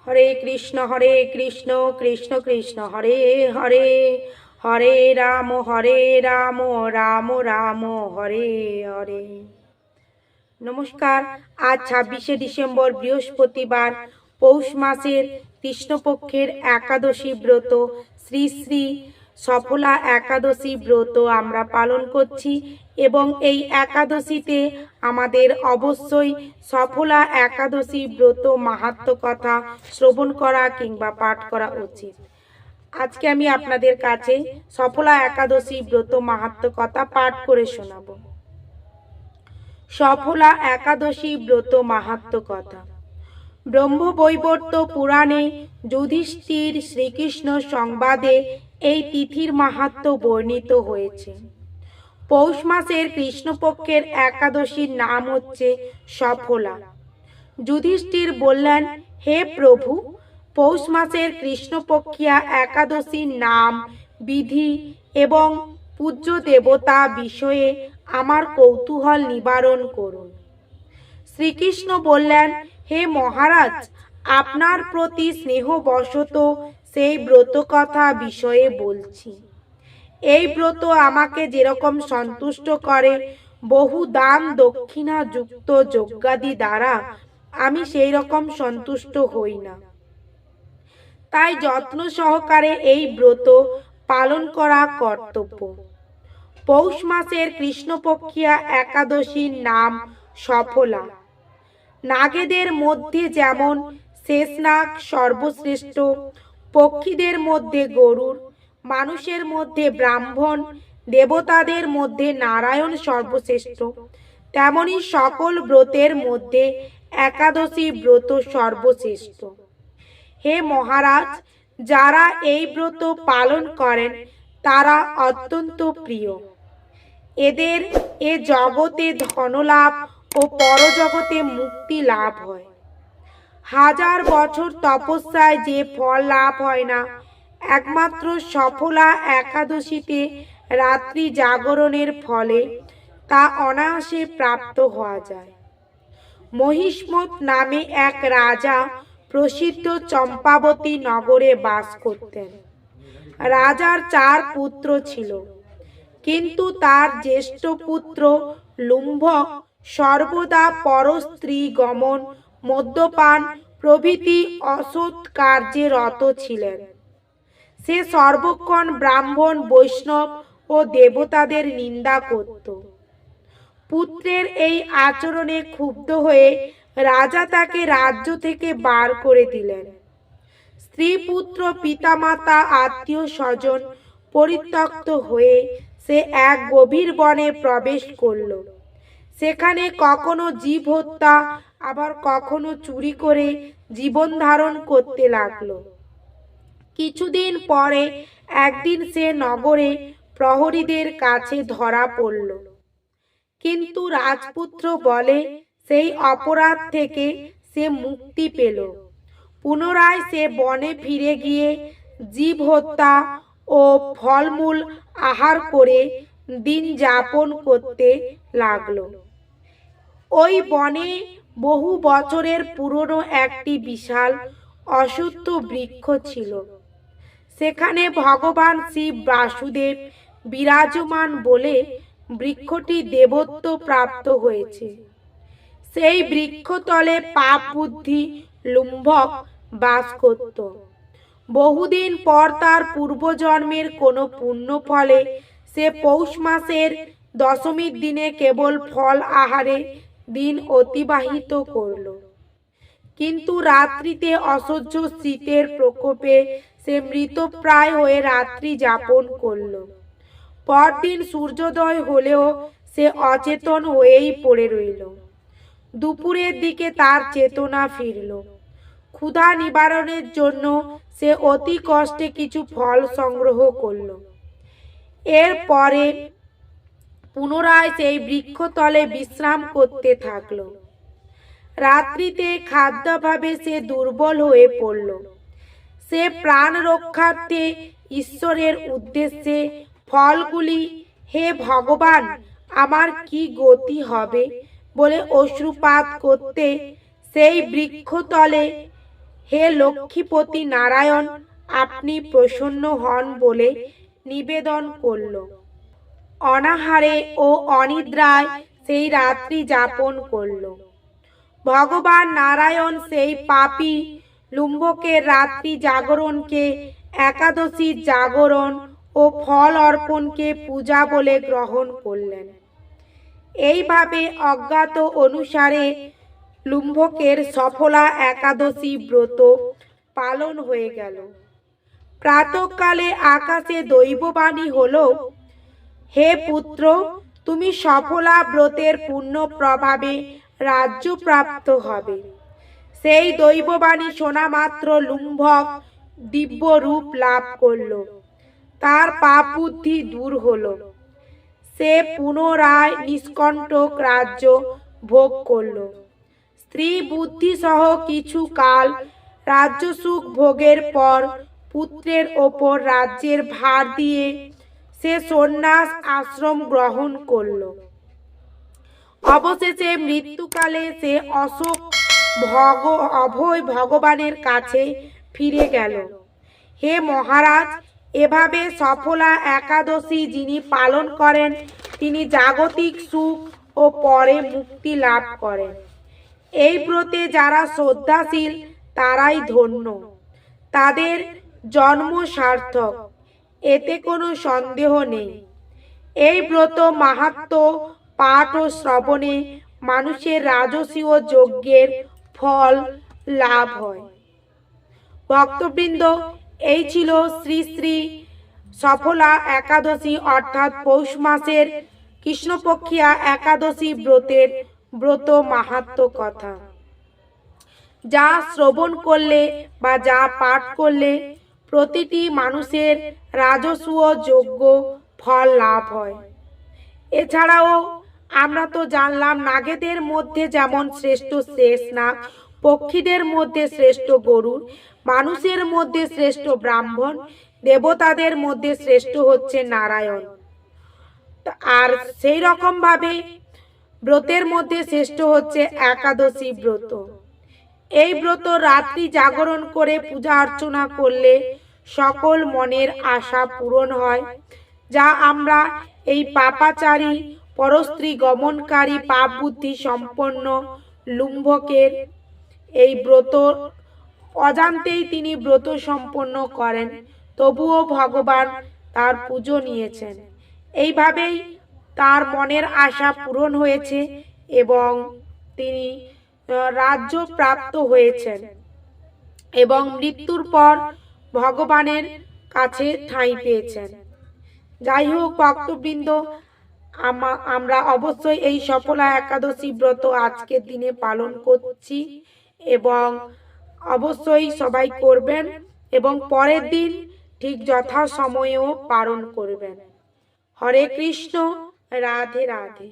হরে কৃষ্ণ কৃষ্ণ কৃষ্ণ হরে হরে, হরে রাম রাম রাম হরে হরে। নমস্কার। আজ 26শে ডিসেম্বর বৃহস্পতিবার, পৌষ মাসের কৃষ্ণপক্ষের একাদশী ব্রত, শ্রী শ্রী সফলা একাদশী ব্রত আমরা পালন করছি এবং এই একাদশীতে আমাদের অবশ্যই সফলা একাদশী ব্রত মাহাত্ম্য কথা শ্রবণ করা কিংবা পাঠ করা উচিত। আজকে আমি আপনাদের কাছে সফলা একাদশী ব্রত মাহাত্ম্য কথা পাঠ করে শোনাবো। সফলা একাদশী ব্রত মাহাত্ম্য কথা। ব্রহ্মবৈবর্ত পুরাণে যুধিষ্ঠির শ্রীকৃষ্ণ সংবাদে এই তিথির মাহাত্ম্য বর্ণিত হয়েছে। পৌষ মাসের কৃষ্ণপক্ষের একাদশীর নাম হচ্ছে সফলা। যুধিষ্ঠির বললেন, হে প্রভু, পৌষ মাসের কৃষ্ণপক্ষিয়া একাদশীর নাম, বিধি এবং পূজ্য দেবতা বিষয়ে আমার কৌতূহল নিবারণ করুন। শ্রীকৃষ্ণ বললেন, হে মহারাজ, আপনার প্রতি স্নেহবশত সেই ব্রত কথা বিষয়ে বলছি। এই ব্রত আমাকে যেরকম সন্তুষ্ট করে, বহু দান দক্ষিণা যুক্ত যজ্ঞাদি দ্বারা আমি সেই রকম সন্তুষ্ট হই না। তাই যত্ন সহকারে এই ব্রত পালন করা কর্তব্য। পৌষ মাসের কৃষ্ণপক্ষিয়া একাদশীর নাম সফলা। নাগেদের মধ্যে যেমন শেষনাগ সর্বশ্রেষ্ঠ, পক্ষীদের মধ্যে গরুড়, মানুষের মধ্যে ব্রাহ্মণ, দেবতাদের মধ্যে নারায়ণ সর্বশ্রেষ্ঠ, তেমনি সকল ব্রতের মধ্যে একাদশী ব্রত সর্বশ্রেষ্ঠ। হে মহারাজ, যারা এই ব্রত পালন করেন তারা অত্যন্ত প্রিয়। এদের এ জগতে ধনলাভ ও পরজগতে মুক্তি লাভ হয়। হাজার বছর তপস্যায় যে ফল লাভ হয় না, একমাত্র সফলা একাদশীতে রাত্রি জাগরণের ফলে তা অনায়াসে প্রাপ্ত হওয়া যায়। মহিষ্মত নামে এক রাজা প্রসিদ্ধ চম্পাবতী নগরে বাস করতেন। রাজার 4 পুত্র ছিল, কিন্তু তার জ্যেষ্ঠ পুত্র লুম্ভক সর্বদা পরস্ত্রী গমন, মদ্যপান প্রভৃতি অসৎ কার্যে রত ছিলেন। সে সর্বক্ষণ ব্রাহ্মণ, বৈষ্ণব ও দেবতাদের নিন্দা করত। পুত্রের এই আচরণে ক্ষুব্ধ হয়ে রাজা তাকে রাজ্য থেকে বার করে দিলেন। স্ত্রী, পুত্র, পিতামাতা, আত্মীয় স্বজন পরিত্যক্ত হয়ে সে এক গভীর বনে প্রবেশ করল। সেখানে কখনো জীব হত্যা, আবার কখনো চুরি করে জীবন ধারণ করতে লাগলো। কিছুদিন পরে একদিন সে নগরে প্রহরীদের কাছে ধরা পড়ল। কিন্তু রাজপুত্র বলে সেই অপরাধ থেকে সে মুক্তি পেল। পুনরায় সে বনে ফিরে গিয়ে জীব হত্যা ও ফলমূল আহার করে দিন যাপন করতে লাগলো। ওই বনে বহু বছরের পুরনো একটি বিশাল অশ্বত্থ বৃক্ষ ছিল। সেখানে ভগবান শিব বাসুদেব বিরাজমান বলে বৃক্ষটি দেবত্ব প্রাপ্ত হয়েছে। সেই বৃক্ষতলে পাপ বুদ্ধি লুম্ভক বাস করত। বহুদিন পর তার পূর্বজন্মের কোনো পুণ্য ফলে সে পৌষ মাসের দশমীর দিনে কেবল ফল আহারে দিন অতিবাহিত করল। কিন্তু রাত্রিতে অসহ্য শীতের প্রকোপে সে মৃতপ্রায় হয়ে রাত্রি যাপন করল। পরদিন সূর্যোদয় হলেও সে অচেতন হয়েই পড়ে রইল। দুপুরের দিকে তার চেতনা ফিরল। ক্ষুধা নিবারণের জন্য সে অতি কষ্টে কিছু ফল সংগ্রহ করল। এরপরে পুনরায় সেই বৃক্ষতলে বিশ্রাম করতে থাকল। রাত্রিতে খাদ্যাভাবে সে দুর্বল হয়ে পড়ল। সে প্রাণ রক্ষার্থে ঈশ্বরের উদ্দেশ্যে ফলগুলি, হে ভগবান, আমার কি গতি হবে বলে অশ্রুপাত করতে সেই বৃক্ষতলে হে লক্ষ্মীপতি নারায়ণ, আপনি প্রসন্ন হন বলে নিবেদন করল। অনাহারে ও অনিদ্রায় সেই রাত্রি যাপন করল। ভগবান নারায়ণ সেই পাপী লুম্বকের রাত্রি জাগরণকে একাদশীর জাগরণ ও ফল অর্পণকে পূজা বলে গ্রহণ করলেন। এইভাবে অজ্ঞাত অনুসারে লুম্বকের সফলা একাদশী ব্রত পালন হয়ে গেল। প্রাতঃকালে আকাশে দৈববাণী হলো, হে পুত্র, তুমি সফলা ব্রতের পুণ্য প্রভাবে রাজ্য প্রাপ্ত হবে। সেই দৈববাণী শোনা মাত্র লুম্বক দিব্য রূপ লাভ করল। তার পাপ বুদ্ধি দূর হলো। সে পুনরায় নিষ্কণ্টক রাজ্য ভোগ করল। স্ত্রী বুদ্ধি সহ কিছু কাল রাজ্য সুখ ভোগের পর পুত্রের ওপর রাজ্যের ভার দিয়ে সে সন্ন্যাস আশ্রম গ্রহণ করল। অবশেষে মৃত্যুকালে সে অভয় ভগবানের কাছে ফিরে গেল। হে মহারাজ, এভাবে সফলা একাদশী যিনি পালন করেন তিনি জাগতিক সুখ ও পরে মুক্তি লাভ করেন। এই ব্রতে যারা শ্রদ্ধাশীল তারাই ধন্য, তাদের জন্ম সার্থক, এতে কোনো সন্দেহ নেই। এই ব্রত মাহাত্ম্য পাঠ ও শ্রবণে মানুষের রাজসীয় যজ্ঞের ফল লাভ হয়। ভক্তবৃন্দ, এই ছিল শ্রী শ্রী সফলা একাদশী অর্থাৎ পৌষ মাসের কৃষ্ণপক্ষিয়া একাদশী ব্রতের ব্রত মাহাত্ম্য কথা। যা শ্রবণ করলে বা যা পাঠ করলে প্রতিটি মানুষের রাজসূয় যজ্ঞ ফল লাভ হয়। এছাড়াও আমরা তো জানলাম নাগেদের মধ্যে যেমন শ্রেষ্ঠ শেষনাগ, পক্ষীদের মধ্যে শ্রেষ্ঠ গরুড়, মানুষের মধ্যে শ্রেষ্ঠ ব্রাহ্মণ, দেবতাদের মধ্যে শ্রেষ্ঠ হচ্ছে নারায়ণ। আর সেই রকম ভাবে ব্রতের মধ্যে শ্রেষ্ঠ হচ্ছে একাদশী ব্রত। এই ব্রত রাত্রি জাগরণ করে পূজা অর্চনা করলে সকল মনের আশা পূরণ হয়। যা আমরা এই পাপাচারী পরস্ত্রী গমনকারী পাপ বুদ্ধি সম্পন্ন লুম্বকের এই ব্রত অজান্তেই তিনি ব্রত সম্পন্ন করেন, তবুও ভগবান তার পুজো নিয়েছেন। এইভাবেই তার মনের আশা পূরণ হয়েছে এবং তিনি রাজ্য প্রাপ্ত হয়েছেন এবং মৃত্যুর পর ভগবানের কাছে ঠাঁই পেয়েছেন। যাই হোক ভক্তবৃন্দ, আমরা অবশ্যই এই সফলা একাদশী ব্রত আজকের দিনে পালন করছি এবং অবশ্যই সবাই করবেন এবং পরের দিন ঠিক যথা সময়েও পালন করবেন। হরে কৃষ্ণ, রাধে রাধে।